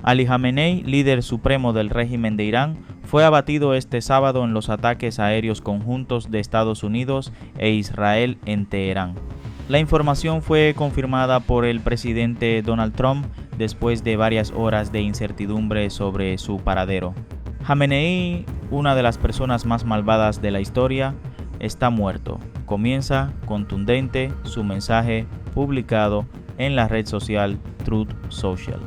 Ali Jamenei, líder supremo del régimen de Irán, fue abatido este sábado en los ataques aéreos conjuntos de Estados Unidos e Israel en Teherán. La información fue confirmada por el presidente Donald Trump después de varias horas de incertidumbre sobre su paradero. Jamenei, una de las personas más malvadas de la historia, está muerto. Comienza contundente su mensaje publicado en la red social Truth Social.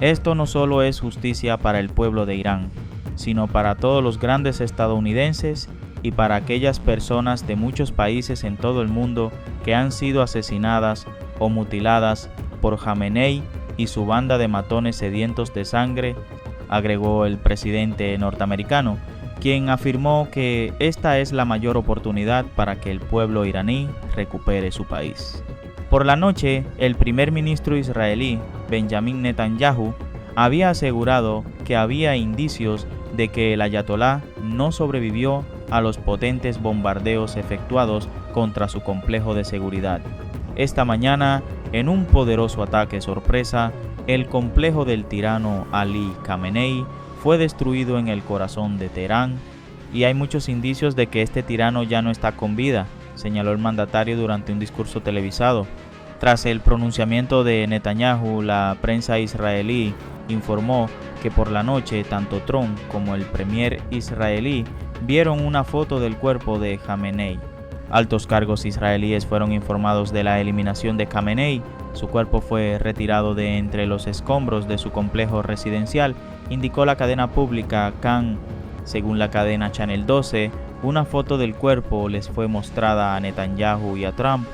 Esto no solo es justicia para el pueblo de Irán, sino para todos los grandes estadounidenses y para aquellas personas de muchos países en todo el mundo que han sido asesinadas o mutiladas por Jamenei y su banda de matones sedientos de sangre, agregó el presidente norteamericano, quien afirmó que esta es la mayor oportunidad para que el pueblo iraní recupere su país. Por la noche, el primer ministro israelí, Benjamin Netanyahu, había asegurado que había indicios de que el ayatolá no sobrevivió a los potentes bombardeos efectuados contra su complejo de seguridad. Esta mañana, en un poderoso ataque sorpresa, el complejo del tirano Ali Khamenei fue destruido en el corazón de Teherán y hay muchos indicios de que este tirano ya no está con vida, señaló el mandatario durante un discurso televisado. Tras el pronunciamiento de Netanyahu, la prensa israelí informó que por la noche tanto Trump como el premier israelí vieron una foto del cuerpo de Khamenei. Altos cargos israelíes fueron informados de la eliminación de Khamenei. Su cuerpo fue retirado de entre los escombros de su complejo residencial, indicó la cadena pública Kan. Según la cadena Channel 12, una foto del cuerpo les fue mostrada a Netanyahu y a Trump.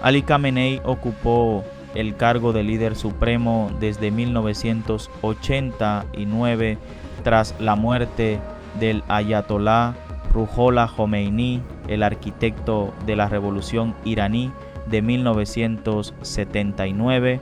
Ali Khamenei ocupó el cargo de líder supremo desde 1989 tras la muerte del ayatolá Ruhollah Khomeini, el arquitecto de la revolución iraní de 1979.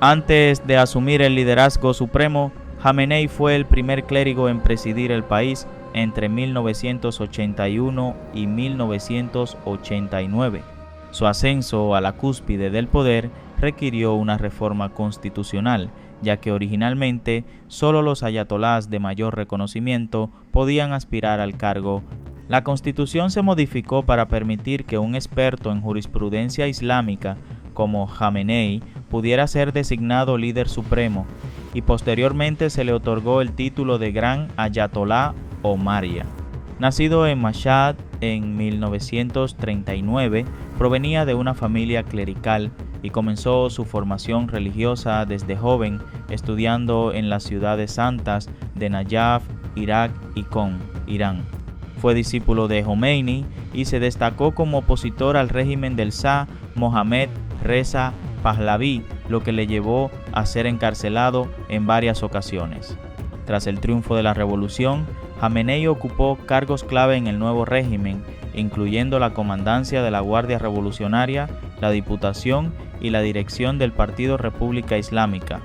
Antes de asumir el liderazgo supremo, Khamenei fue el primer clérigo en presidir el país entre 1981 y 1989. Su ascenso a la cúspide del poder requirió una reforma constitucional, ya que originalmente solo los ayatolás de mayor reconocimiento podían aspirar al cargo. La constitución se modificó para permitir que un experto en jurisprudencia islámica como Khamenei pudiera ser designado líder supremo, y posteriormente se le otorgó el título de Gran Ayatolá Omaria. Nacido en Mashhad en 1939, provenía de una familia clerical y comenzó su formación religiosa desde joven, estudiando en las ciudades santas de Nayaf, Irak y Qom, Irán. Fue discípulo de Khomeini y se destacó como opositor al régimen del Shah Mohammad Reza Pahlaví, lo que le llevó a ser encarcelado en varias ocasiones. Tras el triunfo de la revolución, Khamenei ocupó cargos clave en el nuevo régimen, incluyendo la comandancia de la Guardia Revolucionaria, la Diputación y la dirección del Partido República Islámica.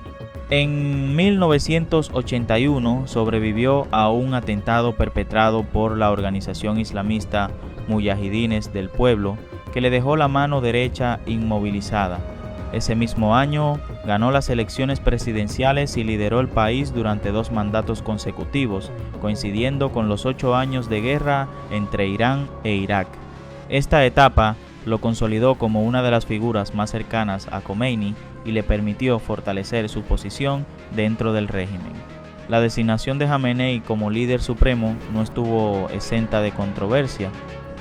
En 1981 sobrevivió a un atentado perpetrado por la organización islamista Mujahidines del Pueblo, que le dejó la mano derecha inmovilizada. Ese mismo año ganó las elecciones presidenciales y lideró el país durante 2 mandatos consecutivos, coincidiendo con los 8 años de guerra entre Irán e Irak. Esta etapa lo consolidó como una de las figuras más cercanas a Khomeini y le permitió fortalecer su posición dentro del régimen. La designación de Khamenei como líder supremo no estuvo exenta de controversia.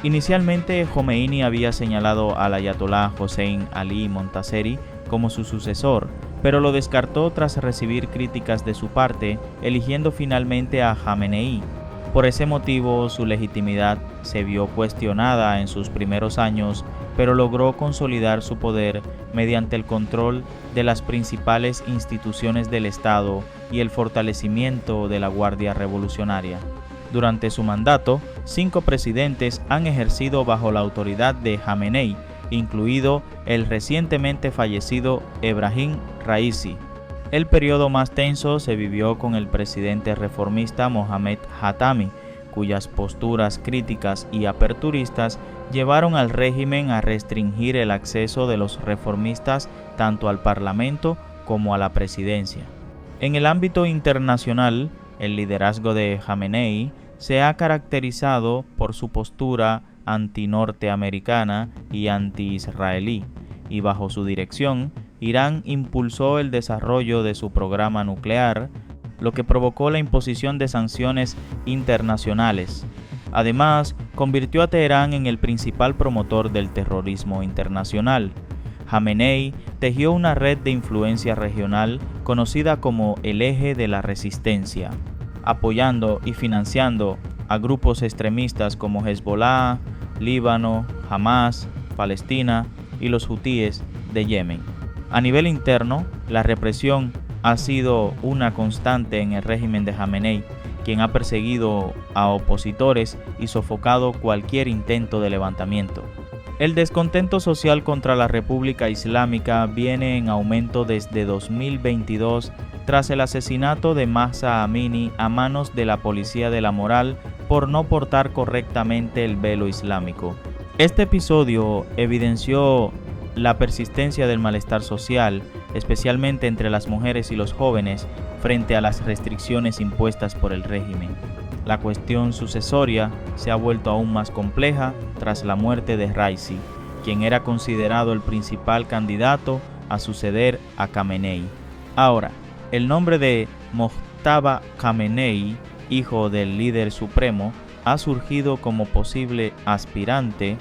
Inicialmente, Khomeini había señalado al ayatolá Hossein Ali Montaseri como su sucesor, pero lo descartó tras recibir críticas de su parte, eligiendo finalmente a Khamenei. Por ese motivo, su legitimidad se vio cuestionada en sus primeros años, pero logró consolidar su poder mediante el control de las principales instituciones del Estado y el fortalecimiento de la Guardia Revolucionaria. Durante su mandato, 5 presidentes han ejercido bajo la autoridad de Khamenei, incluido el recientemente fallecido Ebrahim Raisi. El periodo más tenso se vivió con el presidente reformista Mohammad Khatami, cuyas posturas críticas y aperturistas llevaron al régimen a restringir el acceso de los reformistas tanto al Parlamento como a la presidencia. En el ámbito internacional, el liderazgo de Jamenei se ha caracterizado por su postura anti-norteamericana y anti-israelí, y bajo su dirección, Irán impulsó el desarrollo de su programa nuclear, lo que provocó la imposición de sanciones internacionales. Además, convirtió a Teherán en el principal promotor del terrorismo internacional. Jamenei tejió una red de influencia regional conocida como el Eje de la Resistencia, apoyando y financiando a grupos extremistas como Hezbollah, Líbano, Hamas, Palestina y los hutíes de Yemen. A nivel interno, la represión ha sido una constante en el régimen de Jamenei, quien ha perseguido a opositores y sofocado cualquier intento de levantamiento. El descontento social contra la República Islámica viene en aumento desde 2022 tras el asesinato de Mahsa Amini a manos de la policía de la moral por no portar correctamente el velo islámico. Este episodio evidenció la persistencia del malestar social, especialmente entre las mujeres y los jóvenes, frente a las restricciones impuestas por el régimen. La cuestión sucesoria se ha vuelto aún más compleja tras la muerte de Raisi, quien era considerado el principal candidato a suceder a Khamenei. Ahora, el nombre de Mojtaba Khamenei, hijo del líder supremo, ha surgido como posible aspirante,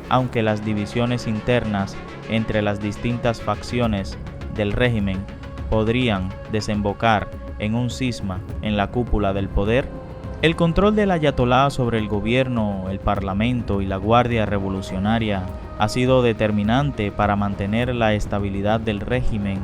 aunque las divisiones internas entre las distintas facciones del régimen podrían desembocar en un cisma en la cúpula del poder. El control del ayatolá sobre el gobierno, el parlamento y la Guardia Revolucionaria ha sido determinante para mantener la estabilidad del régimen,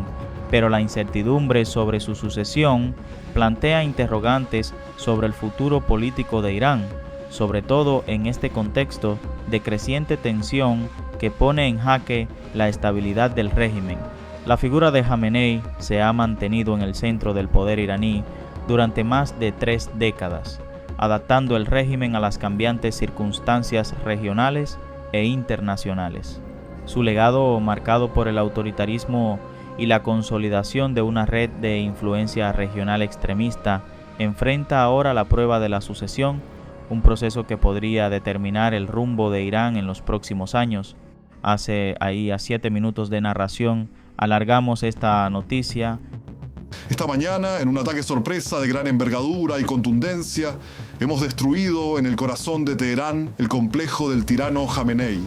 pero la incertidumbre sobre su sucesión plantea interrogantes sobre el futuro político de Irán, sobre todo en este contexto de creciente tensión que pone en jaque la estabilidad del régimen. La figura de Jamenei se ha mantenido en el centro del poder iraní durante más de 3 décadas, adaptando el régimen a las cambiantes circunstancias regionales e internacionales. Su legado, marcado por el autoritarismo y la consolidación de una red de influencia regional extremista, enfrenta ahora la prueba de la sucesión, un proceso que podría determinar el rumbo de Irán en los próximos años. Hace ahí a 7 minutos de narración alargamos esta noticia. Esta mañana, en un ataque sorpresa de gran envergadura y contundencia, hemos destruido en el corazón de Teherán el complejo del tirano Jamenei.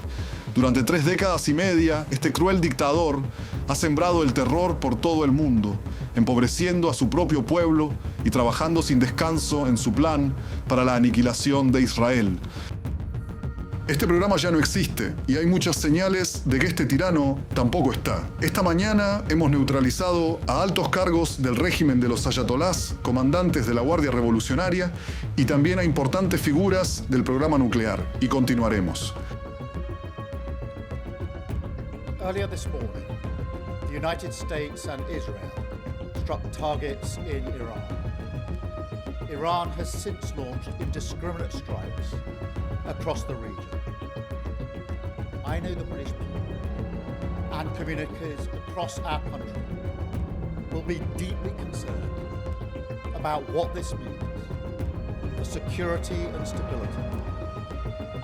Durante 3 décadas y media, este cruel dictador ha sembrado el terror por todo el mundo, empobreciendo a su propio pueblo y trabajando sin descanso en su plan para la aniquilación de Israel. Este programa ya no existe y hay muchas señales de que este tirano tampoco está. Esta mañana hemos neutralizado a altos cargos del régimen de los ayatolás, comandantes de la Guardia Revolucionaria y también a importantes figuras del programa nuclear. Y continuaremos. Earlier this morning, the United States and Israel struck targets in Iran. Iran has since launched indiscriminate strikes across the region. I know the British people and communities across our country will be deeply concerned about what this means for security and stability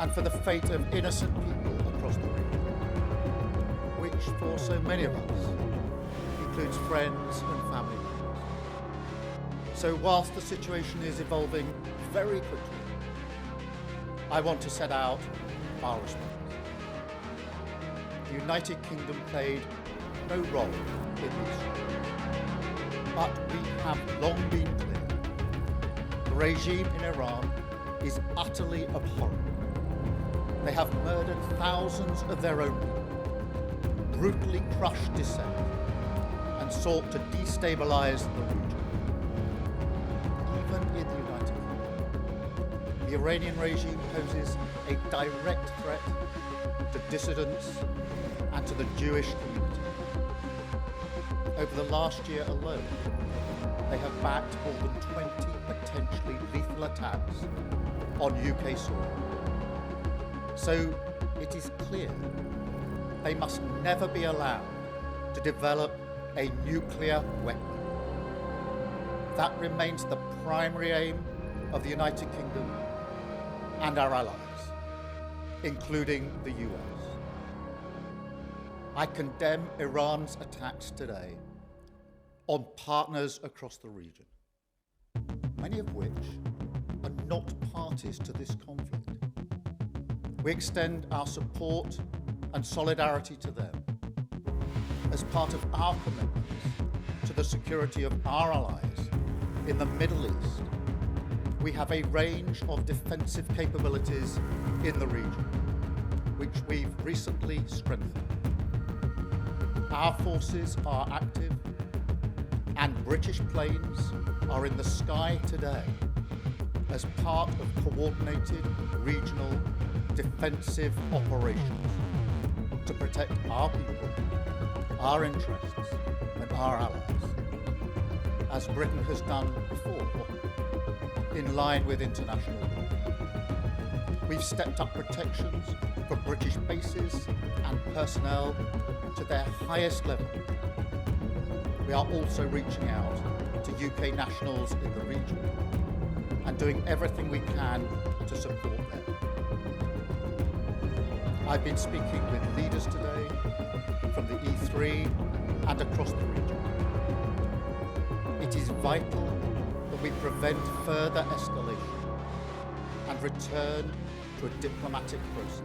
and for the fate of innocent people across the region, which for so many of us includes friends and family members. So whilst the situation is evolving very quickly, I want to set out our response. The United Kingdom played no role in this, but we have long been clear. The regime in Iran is utterly abhorrent. They have murdered thousands of their own people, brutally crushed dissent, and sought to destabilize the region. Even in the United Kingdom, the Iranian regime poses a direct threat to dissidents and to the Jewish community. Over the last year alone, they have backed more than 20 potentially lethal attacks on UK soil. So it is clear they must never be allowed to develop a nuclear weapon. That remains the primary aim of the United Kingdom and our allies, including the US. I condemn Iran's attacks today on partners across the region, many of which are not parties to this conflict. We extend our support and solidarity to them as part of our commitments to the security of our allies in the Middle East. We have a range of defensive capabilities in the region, which we've recently strengthened. Our forces are active, and British planes are in the sky today as part of coordinated regional defensive operations to protect our people, our interests, and our allies, as Britain has done before, in line with international law. We've stepped up protections for British bases and personnel to their highest level. We are also reaching out to UK nationals in the region and doing everything we can to support them. I've been speaking with leaders today from the E3 and across the region. It is vital that we prevent further escalation and return to a diplomatic process.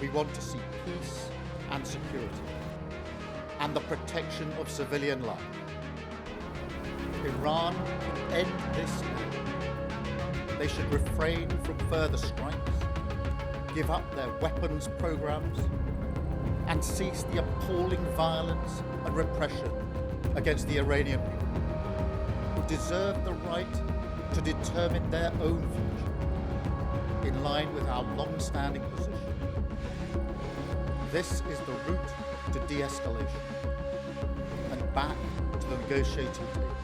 We want to see peace and security and the protection of civilian life. Iran can end this now. They should refrain from further strikes, give up their weapons programs, and cease the appalling violence and repression against the Iranian people, who deserve the right to determine their own future, in line with our long-standing position. This is the route to de-escalation and back to the negotiating table.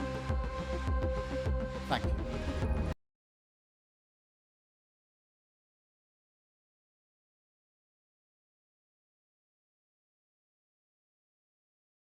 Thank you.